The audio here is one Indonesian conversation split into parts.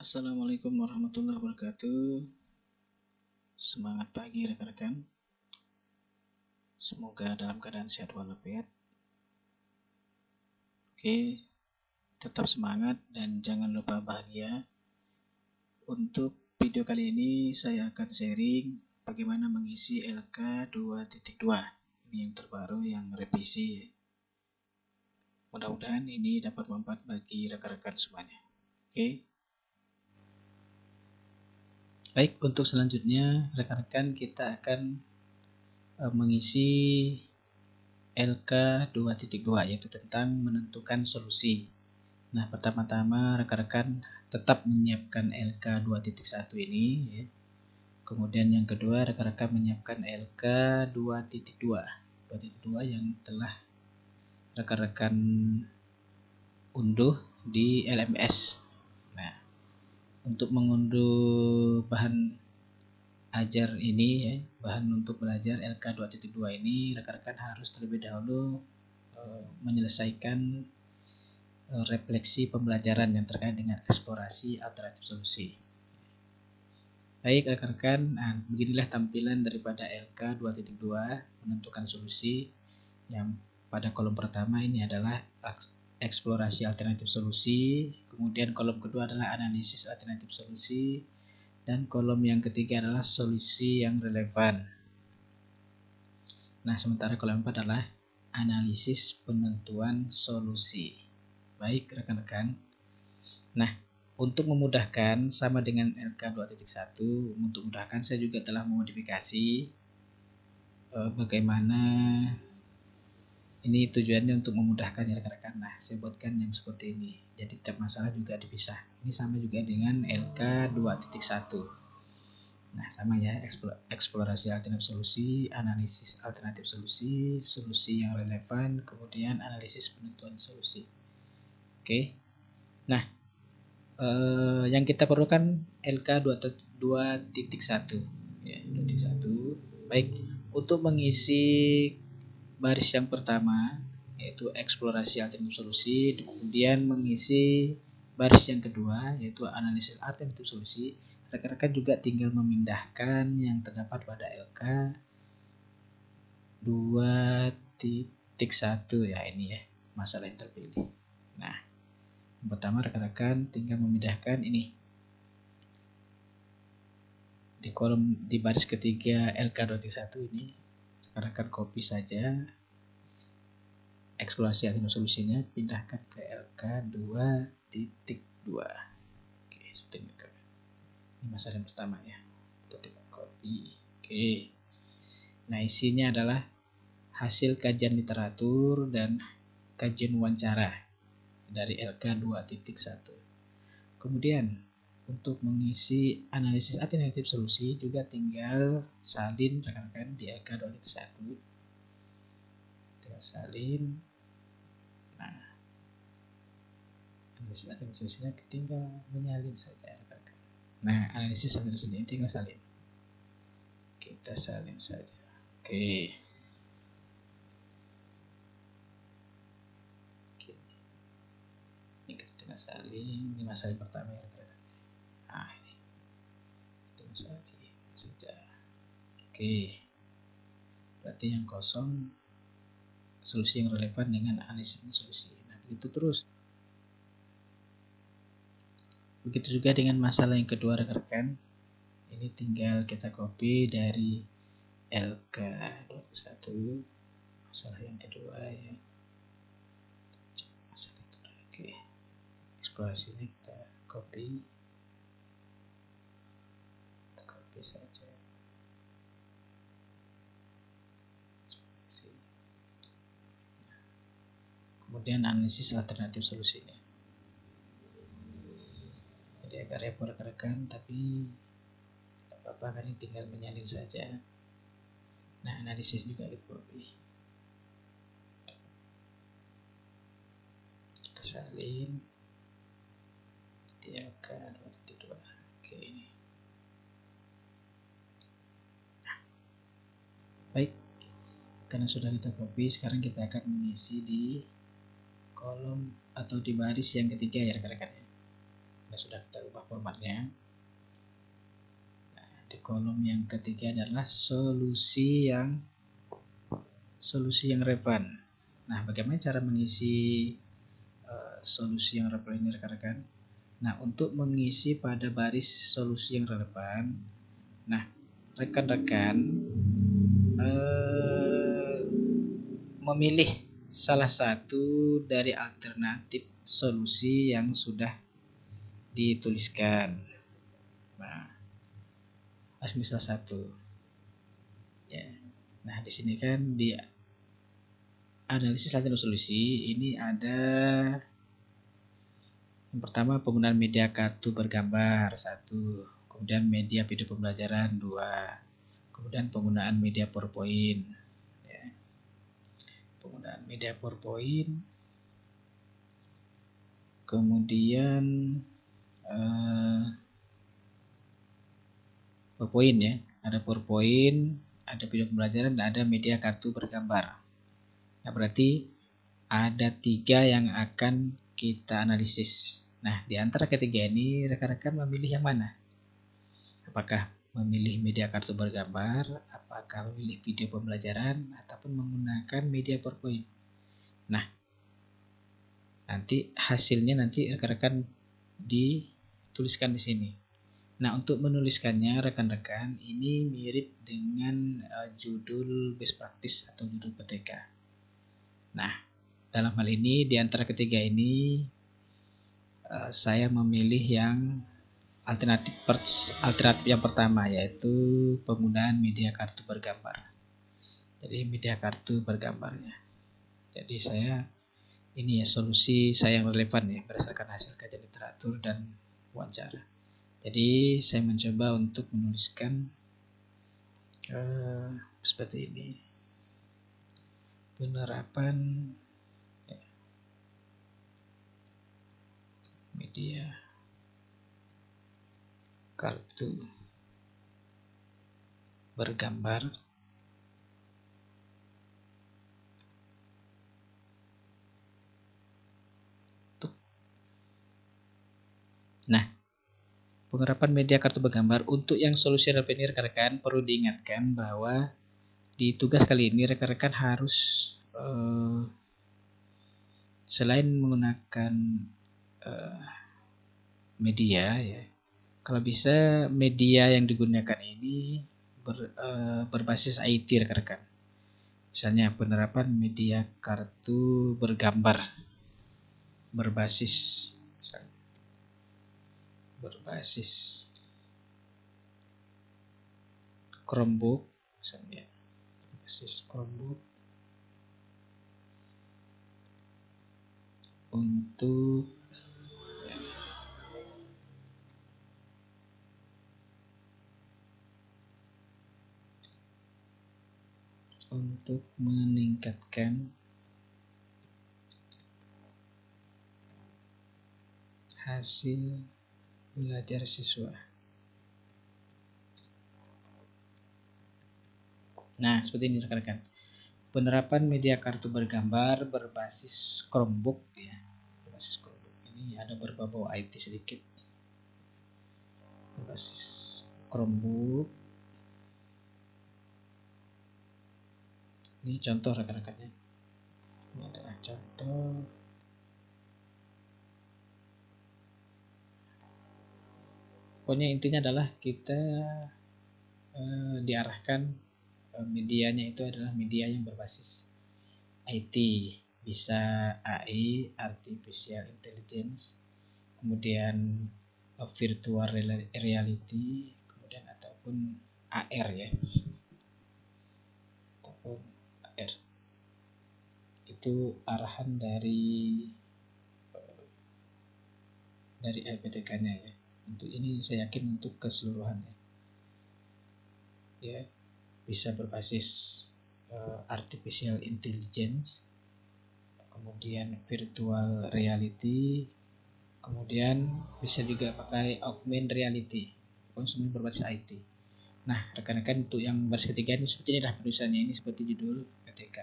Assalamualaikum warahmatullahi wabarakatuh. Semangat pagi rekan-rekan. Semoga dalam keadaan sehat walafiat. Oke, tetap semangat dan jangan lupa bahagia. Untuk video kali ini saya akan sharing bagaimana mengisi LK 2.2. Ini yang terbaru, yang revisi. Mudah-mudahan ini dapat bermanfaat bagi rekan-rekan semuanya. Oke. Baik, untuk selanjutnya rekan-rekan kita akan mengisi LK 2.2 yaitu tentang menentukan solusi. Nah, pertama-tama rekan-rekan tetap menyiapkan LK 2.1 ini ya. Kemudian yang kedua rekan-rekan menyiapkan LK 2.2 yang telah rekan-rekan unduh di LMS. Nah, untuk mengunduh bahan ajar ini ya, bahan untuk belajar LK 2.2 ini rekan-rekan harus terlebih dahulu menyelesaikan refleksi pembelajaran yang terkait dengan eksplorasi alternatif solusi. Baik rekan-rekan, nah beginilah tampilan daripada LK 2.2 menentukan solusi. Yang pada kolom pertama ini adalah eksplorasi alternatif solusi, kemudian kolom kedua adalah analisis alternatif solusi, dan kolom yang ketiga adalah solusi yang relevan. Nah, sementara kolom 4 adalah analisis penentuan solusi. Baik rekan-rekan. Nah, untuk memudahkan sama dengan LK 2.1, untuk memudahkan saya juga telah memodifikasi bagaimana ini tujuannya untuk memudahkan ya rekan-rekan. Nah, saya buatkan yang seperti ini. Jadi tiap masalah juga dipisah. Ini sama juga dengan LK 2.1. Nah, sama ya, eksplorasi alternatif solusi, analisis alternatif solusi, solusi yang relevan, kemudian analisis penentuan solusi. Oke. Nah, yang kita perlukan LK 2.1 ya, 2.1. Baik, untuk mengisi baris yang pertama yaitu eksplorasi alternatif solusi, kemudian mengisi baris yang kedua yaitu analisis alternatif solusi, rekan-rekan juga tinggal memindahkan yang terdapat pada LK 2.1 ya, ini ya masalah yang terpilih. Nah, yang pertama rekan-rekan tinggal memindahkan ini di kolom di baris ketiga LK 2.1 ini, rekan-rekan copy saja eksplorasi alternatif solusinya, pindahkan ke LK 2.2. Oke, seperti ini. Ini masalah yang pertama ya. Kita copy. Oke. Nah, isinya adalah hasil kajian literatur dan kajian wawancara dari LK 2.1. Kemudian untuk mengisi analisis alternatif solusi juga tinggal salin rekan-rekan di LK 2.1. Tinggal salin. Nah, analisis alternatif solusinya tinggal menyalin saja rekan-rekan. Nah, analisis alternatif solusi ini tinggal salin. Kita salin saja. Oke. Ini kita tinggal salin. Ini masalah pertama ya rekan-rekan. Nah, ini tinggal salin saja. Oke. Berarti yang kosong solusi yang relevan dengan analisis solusi. Nah, begitu terus. Begitu juga dengan masalah yang kedua rekan-rekan. Ini tinggal kita copy dari LK 21 masalah yang kedua ya. Masalah kedua. Oke. Eksplorasi ini kita copy. Copy saja. Kemudian analisis alternatif solusinya. Jadi agak repot rekan-rekan, tapi tidak apa-apa kan, ini tinggal menyalin saja. Nah, analisis juga kita copy. Kita salin di LK 2.2. Oke. Baik, karena sudah kita copy, sekarang kita akan mengisi di kolom atau di baris yang ketiga ya rekan-rekan. Nah, sudah kita ubah formatnya. Nah, di kolom yang ketiga adalah solusi yang relevan. Nah, bagaimana cara mengisi solusi yang relevan ini rekan-rekan? Nah, untuk mengisi pada baris solusi yang relevan, nah, rekan-rekan memilih salah satu dari alternatif solusi yang sudah dituliskan. Nah, harus misal satu. Ya. Nah, di sini kan di analisis alternatif solusi ini ada yang pertama penggunaan media kartu bergambar 1, kemudian media video pembelajaran 2, kemudian penggunaan media PowerPoint. Ya. Penggunaan media PowerPoint, kemudian PowerPoint ya, ada PowerPoint, ada video pembelajaran, dan ada media kartu bergambar. Nah, berarti ada 3 yang akan kita analisis. Nah, di antara ketiga ini rekan-rekan memilih yang mana? Apakah memilih media kartu bergambar, apakah memilih video pembelajaran, ataupun menggunakan media PowerPoint? Nah, nanti hasilnya nanti rekan-rekan dituliskan di sini. Nah, untuk menuliskannya rekan-rekan ini mirip dengan judul best practice atau judul PTK. Nah, dalam hal ini di antara ketiga ini saya memilih yang alternatif yang pertama, yaitu penggunaan media kartu bergambar. Jadi media kartu bergambarnya. Jadi saya ini ya solusi saya yang relevan ya berdasarkan hasil kajian literatur dan wawancara. Jadi saya mencoba untuk menuliskan seperti ini. Penerapan media kartu bergambar penerapan media kartu bergambar untuk yang solusi relevan ini rekan-rekan perlu diingatkan bahwa di tugas kali ini rekan-rekan harus selain menggunakan media ya, kalau bisa media yang digunakan ini berbasis IT rekan-rekan. Misalnya penerapan media kartu bergambar berbasis Chromebook, misalnya berbasis Chromebook untuk meningkatkan hasil belajar siswa. Nah, seperti ini rekan-rekan. Penerapan media kartu bergambar berbasis Chromebook ya. Berbasis Chromebook. Ini ada berbau IT sedikit. Berbasis Chromebook. Ini contoh rekan-rekannya. Ini adalah contoh. Pokoknya intinya adalah kita diarahkan medianya itu adalah media yang berbasis IT, bisa AI, Artificial Intelligence, kemudian virtual reality, kemudian ataupun AR ya, ataupun AR. Itu arahan dari LPTK-nya ya. Untuk ini saya yakin untuk keseluruhannya. Ya, bisa berbasis artificial intelligence, kemudian virtual reality, kemudian bisa juga pakai augmented reality, konsumen berbasis IT. Nah, rekan-rekan untuk yang baris ketiga ini seperti inilah penulisannya, ini seperti judul PTK.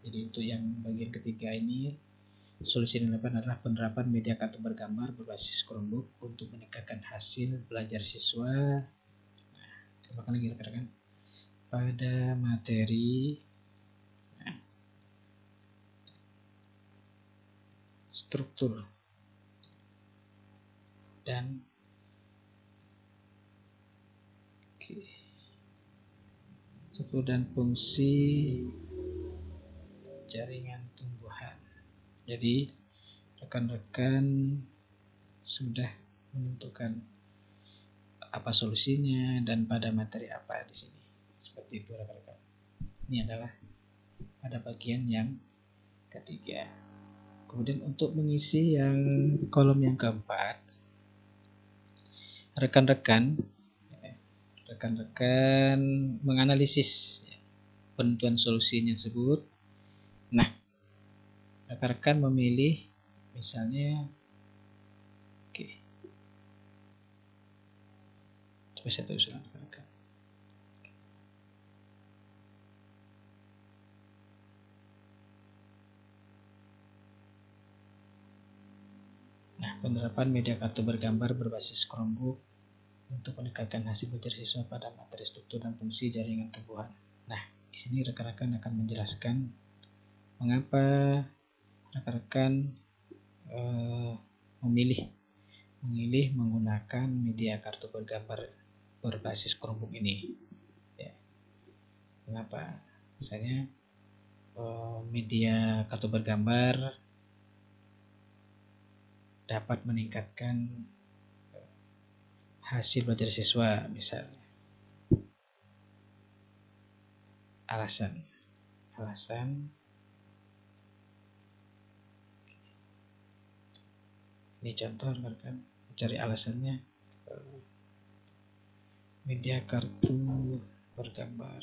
Jadi untuk yang bagian ketiga ini Solusi yang dilakukan adalah penerapan media kartu bergambar berbasis Chromebook untuk meningkatkan hasil belajar siswa. Nah, tambahkan lagi rekan-rekan pada materi struktur dan fungsi jaringan tumbuhan. Jadi rekan-rekan sudah menentukan apa solusinya dan pada materi apa di sini. Seperti itu rekan-rekan. Ini adalah pada bagian yang ketiga. Kemudian untuk mengisi yang kolom yang keempat, rekan-rekan menganalisis penentuan solusinya tersebut. Nah, rekan-rekan memilih misalnya, coba saya tuliskan rekan-rekan. Nah, penerapan media kartu bergambar berbasis Chromebook untuk meningkatkan hasil belajar siswa pada materi struktur dan fungsi jaringan tumbuhan. Nah, di sini rekan-rekan akan menjelaskan mengapa rekan-rekan memilih menggunakan media kartu bergambar berbasis Chromebook ini. Ya. Mengapa? Misalnya media kartu bergambar dapat meningkatkan hasil belajar siswa, misalnya. Alasan ini contoh rekan, cari alasannya. Media kartu bergambar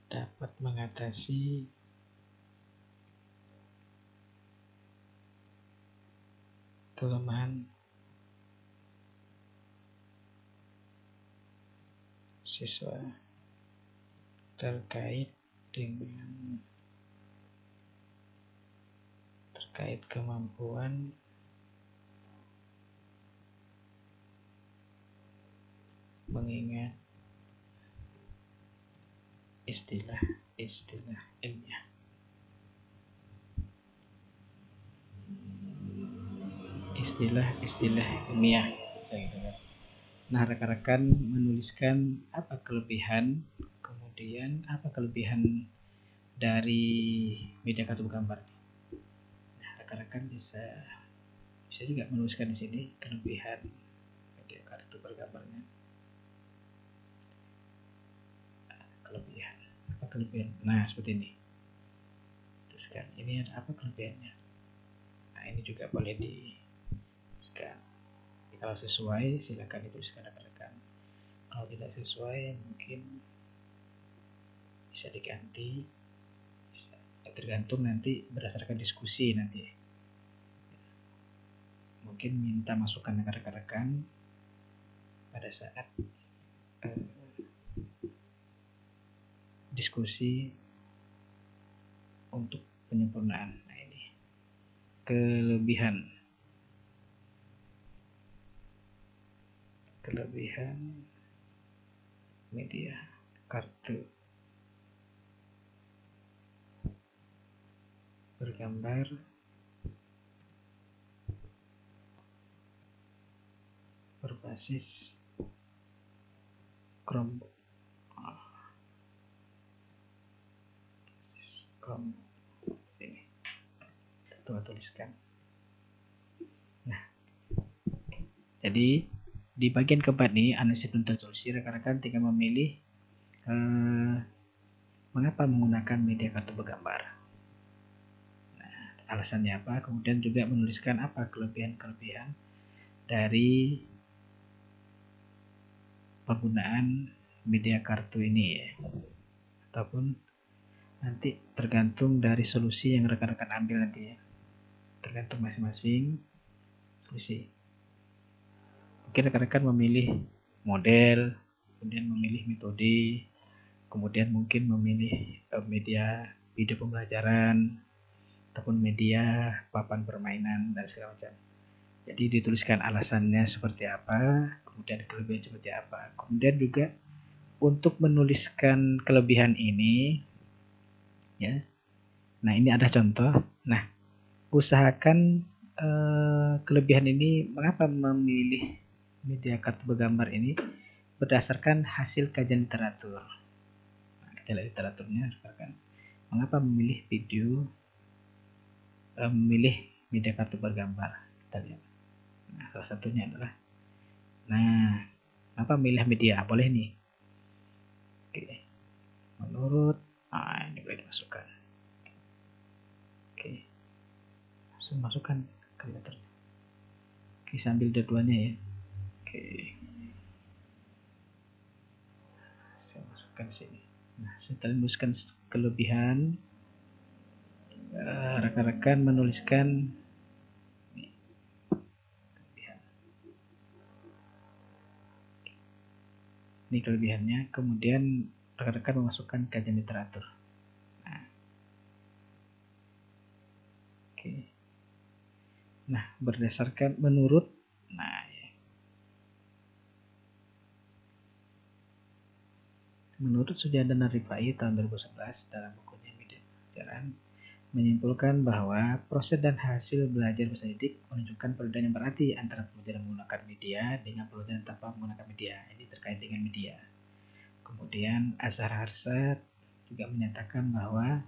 dapat mengatasi kelemahan siswa terkait kemampuan mengingat istilah ilmiah. Istilah ilmiah. Nah, rekan-rekan menuliskan apa kelebihan, kemudian apa kelebihan dari media kartu bergambar. Nah, rekan-rekan bisa juga menuliskan di sini kelebihan media kartu bergambarnya. Apa kelebihan? Nah, seperti ini. Tuliskan ini ada apa kelebihannya. Nah, ini juga boleh dituliskan. Kalau sesuai silakan dituliskan rekan-rekan. Kalau tidak sesuai mungkin bisa diganti, tergantung nanti berdasarkan diskusi nanti. Mungkin minta masukan rekan-rekan pada saat diskusi untuk penyempurnaan. Nah, ini kelebihan media kartu bergambar berbasis Chromebook. Ini tuliskan. Nah, jadi di bagian keempat nih, analisis penentuan solusi, rekan-rekan tinggal memilih mengapa menggunakan media kartu bergambar. Nah, alasannya apa? Kemudian juga menuliskan apa kelebihan-kelebihan dari penggunaan media kartu ini ya. Ataupun nanti tergantung dari solusi yang rekan-rekan ambil nanti ya. Tergantung masing-masing solusi. Mungkin rekan-rekan memilih model, kemudian memilih metode, kemudian mungkin memilih media video pembelajaran ataupun media papan permainan dan segala macam. Jadi dituliskan alasannya seperti apa, kemudian kelebihan seperti apa. Kemudian juga untuk menuliskan kelebihan ini, ya. Nah, ini ada contoh. Nah, usahakan kelebihan ini, mengapa memilih media kartu bergambar ini berdasarkan hasil kajian literatur. Nah, kita lihat literaturnya sekarang. Mengapa memilih memilih media kartu bergambar? Kita lihat. Nah, salah satunya adalah, apa milih media? Boleh nih. Oke. Menurut, ini boleh dimasukkan. Oke. Langsung masukkan kalkulatornya. Oke, sambil dua-duanya ya. Oke. Saya masukkan sini. Nah, setelah menuliskan kelebihan, rekan-rekan menuliskan ini kelebihannya, kemudian rekan-rekan memasukkan kajian literatur. Nah, oke. Nah, berdasarkan menurut, menurut Suryadana Rifai tahun 2011 dalam bukunya Media Pelajaran menyimpulkan bahwa proses dan hasil belajar bahasa didik menunjukkan perbedaan yang berarti antara pembelajaran menggunakan media dengan pembelajaran tanpa menggunakan media. Ini terkait dengan media. Kemudian Azhar Harshad juga menyatakan bahwa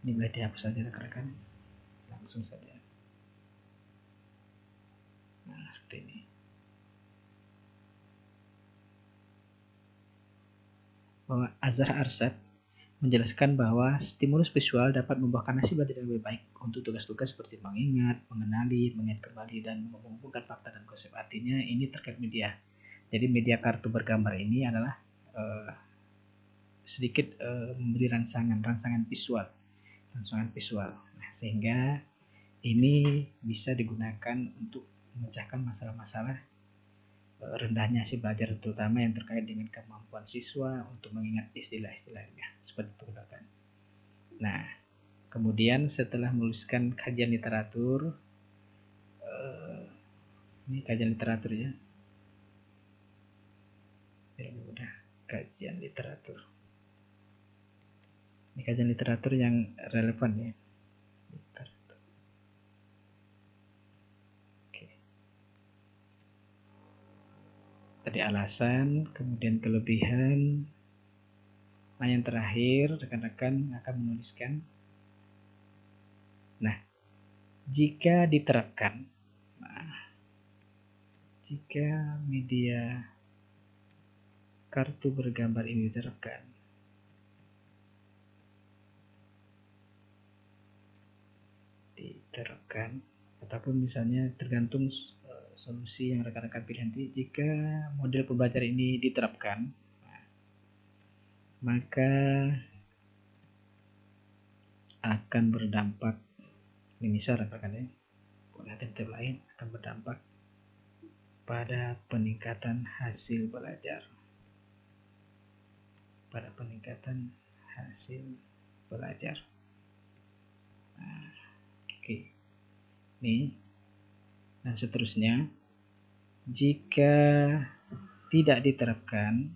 ini boleh dihapus saja rekan-rekan, langsung saja. Nah, seperti ini. Bahwa Azhar Harshad menjelaskan bahwa stimulus visual dapat membuahkan hasil belajar yang lebih baik untuk tugas-tugas seperti mengingat, mengenali, mengingat kembali, dan mengumpulkan fakta dan konsep. Artinya ini terkait media. Jadi media kartu bergambar ini adalah sedikit memberi rangsangan visual. Nah, sehingga ini bisa digunakan untuk memecahkan masalah-masalah rendahnya hasil belajar, terutama yang terkait dengan kemampuan siswa untuk mengingat istilah-istilahnya. Seperti itu gunakan. Nah, kemudian setelah menuliskan kajian literatur, ini kajian literatur ya, biar mudah. Kajian literatur. Ini kajian literatur yang relevan ya. Tadi alasan, kemudian kelebihan. Nah, yang terakhir rekan-rekan akan menuliskan. Nah, jika diterapkan, jika media kartu bergambar ini diterapkan, ataupun misalnya tergantung solusi yang rekan-rekan pilih nanti. Jika model pembelajaran ini diterapkan, maka akan berdampak, ini misal rekan-rekan ya, alternatif lain akan berdampak pada peningkatan hasil belajar. Nah, oke. Nih. Nah, seterusnya, jika tidak diterapkan,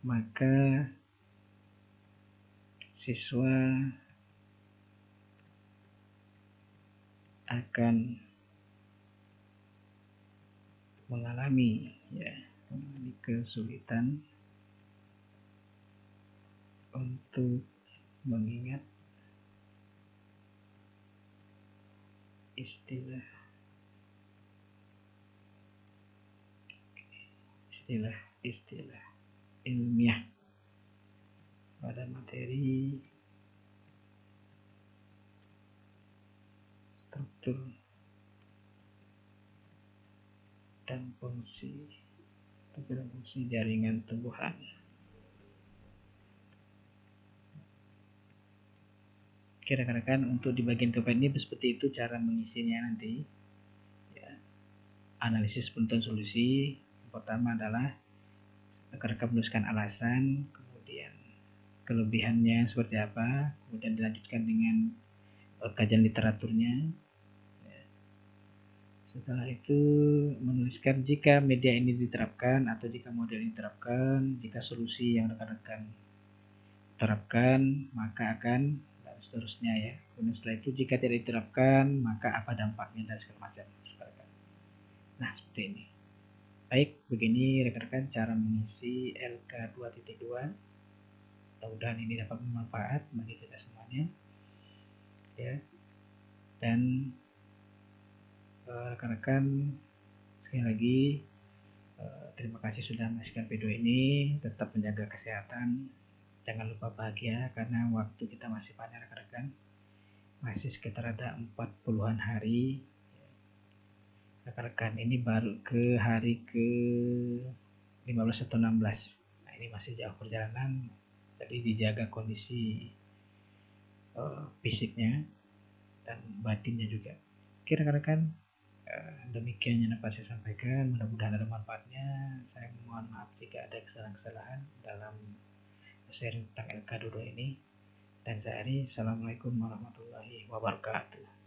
maka siswa akan mengalami kesulitan untuk mengingat istilah ilmiah pada materi struktur dan fungsi jaringan tumbuhan. Oke rekan-rekan, untuk di bagian keempat ini seperti itu cara mengisinya nanti ya. analisis penentuan solusi. Yang pertama adalah rekan-rekan menuliskan alasan, kemudian kelebihannya seperti apa, kemudian dilanjutkan dengan kajian literaturnya. Setelah itu menuliskan jika media ini diterapkan atau jika model ini diterapkan, jika solusi yang rekan-rekan terapkan maka akan, dan seterusnya ya. Kemudian setelah itu jika tidak diterapkan maka apa dampaknya dan segala macam. Nah seperti ini. Baik, begini rekan-rekan cara mengisi LK 2.2. Mudah-mudahan ini dapat bermanfaat bagi kita semuanya ya. Dan rekan-rekan sekali lagi terima kasih sudah menyaksikan video ini. Tetap menjaga kesehatan, jangan lupa bahagia karena waktu kita masih panjang rekan-rekan, masih sekitar ada 40-an hari rekan-rekan. Ini baru ke hari ke 15 atau 16. Nah ini masih jauh perjalanan, jadi dijaga kondisi fisiknya dan batinnya juga. Oke rekan-rekan, demikian yang dapat saya sampaikan, mudah-mudahan ada manfaatnya. Saya mohon maaf jika ada kesalahan-kesalahan dalam sharing tentang LK22 ini. Dan saya Ari, assalamualaikum warahmatullahi wabarakatuh.